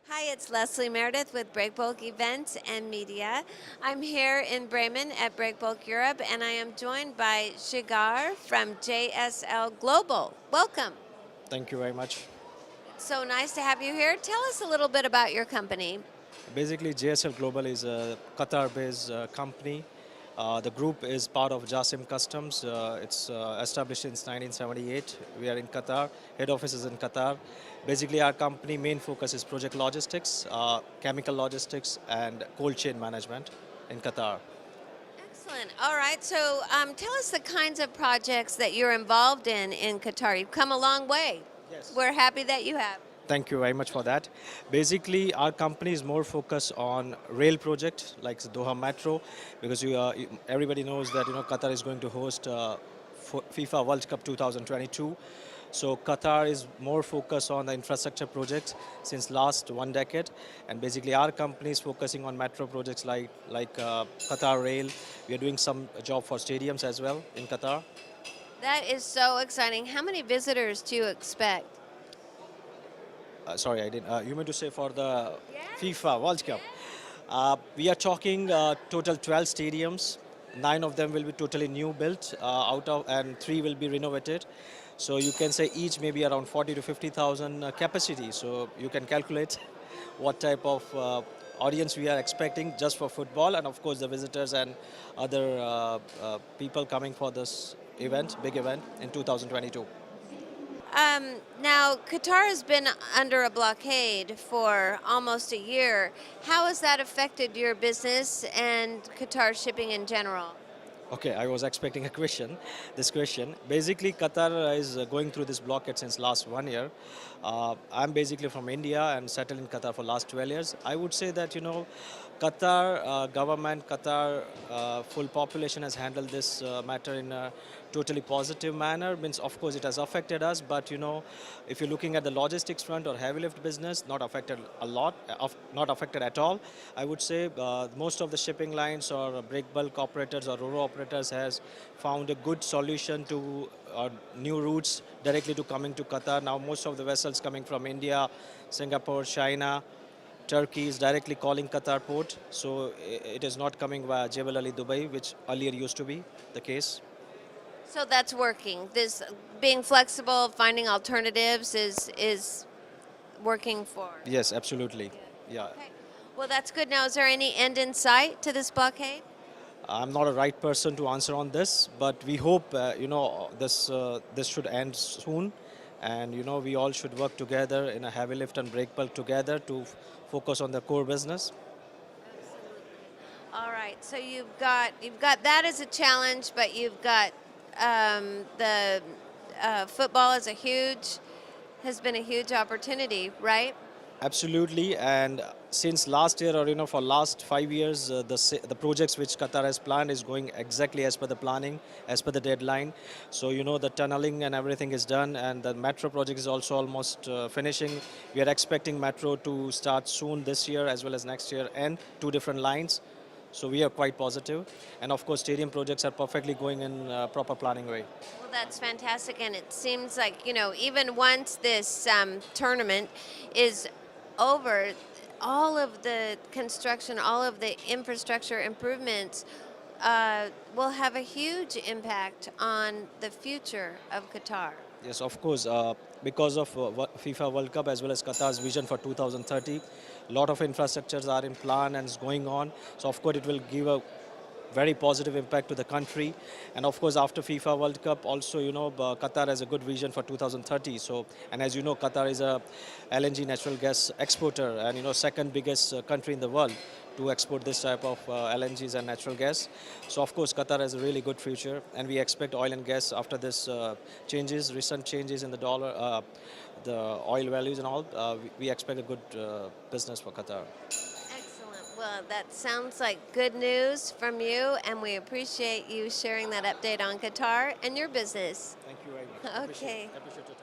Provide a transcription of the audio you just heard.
Hi, it's Leslie Meredith with Breakbulk Events and Media. I'm here in Bremen at Breakbulk Europe, and I am joined by Jigar from JSL Global. Welcome. Thank you very much. It's so nice to have you here. Tell us a little bit about your company. Basically, JSL Global is a Qatar-based company. The group is part of Jasim Customs. It's established since 1978. We are in Qatar. Head office is in Qatar. Basically, our company main focus is project logistics, chemical logistics, and cold chain management in Qatar. Excellent. All right, so tell us the kinds of projects that you're involved in Qatar. You've come a long way. Yes. We're happy that you have. Thank you very much for that. Basically, our company is more focused on rail project like the Doha Metro, because everybody knows that Qatar is going to host FIFA World Cup 2022. So Qatar is more focused on the infrastructure projects since last 1 decade, and basically our company is focusing on metro projects like Qatar Rail. We are doing some job for stadiums as well in Qatar. That is so exciting. How many visitors do you expect? Sorry, I didn't. You meant to say for the Yes. FIFA World Cup? We are talking total 12 stadiums. 9 of them will be totally new built, and 3 will be renovated. So you can say each maybe around 40 to 50,000 capacity. So you can calculate what type of audience we are expecting just for football, and of course the visitors and other people coming for this event, big event in 2022. Now, Qatar has been under a blockade for almost a year. How has that affected your business and Qatar shipping in general? Okay, I was expecting a question. This question. Basically, Qatar is going through this blockade since last 1 year. I'm basically from India and settled in Qatar for last 12 years. I would say that Qatar government, Qatar full population has handled this matter in a totally positive manner. Means of course it has affected us, but if you're looking at the logistics front or heavy lift business, not affected a lot, not affected at all. I would say most of the shipping lines or break bulk operators or ro operators has found a good solution to new routes directly to coming to Qatar. Now most of the vessels coming from India, Singapore, China, Turkey is directly calling Qatar port, so it is not coming via Jebel Ali, Dubai, which earlier used to be the case. So that's working. This being flexible, finding alternatives is working for. Yes, absolutely. Yeah, Okay. Well, that's good. Now, is there any end in sight to this blockade? I'm not a right person to answer on this, but we hope this should end soon, and we all should work together in a heavy lift and break bulk together to focus on the core business. All right. So you've got that as a challenge, but you've got the football as a huge has been a huge opportunity, right? Absolutely, and since last year, or for last 5 years, the projects which Qatar has planned is going exactly as per the planning, as per the deadline. So the tunneling and everything is done, and the metro project is also almost finishing. We are expecting metro to start soon this year as well as next year, and 2 different lines. So we are quite positive, and of course, stadium projects are perfectly going in proper planning way. Well, that's fantastic, and it seems like even once this tournament is over, all of the construction, all of the infrastructure improvements will have a huge impact on the future of Qatar. Yes, of course. Because of FIFA World Cup as well as Qatar's vision for 2030, a lot of infrastructures are in plan and is going on. So of course it will give a very positive impact to the country. And of course after FIFA World Cup also, Qatar has a good vision for 2030. So, and as you know, Qatar is a LNG natural gas exporter and second biggest country in the world to export this type of LNGs and natural gas. So of course Qatar has a really good future, and we expect oil and gas after this recent changes in the dollar, the oil values and all, we expect a good business for Qatar. Excellent. Well, that sounds like good news from you, and we appreciate you sharing that update on Qatar and your business. Thank you very much. Okay. Appreciate your time.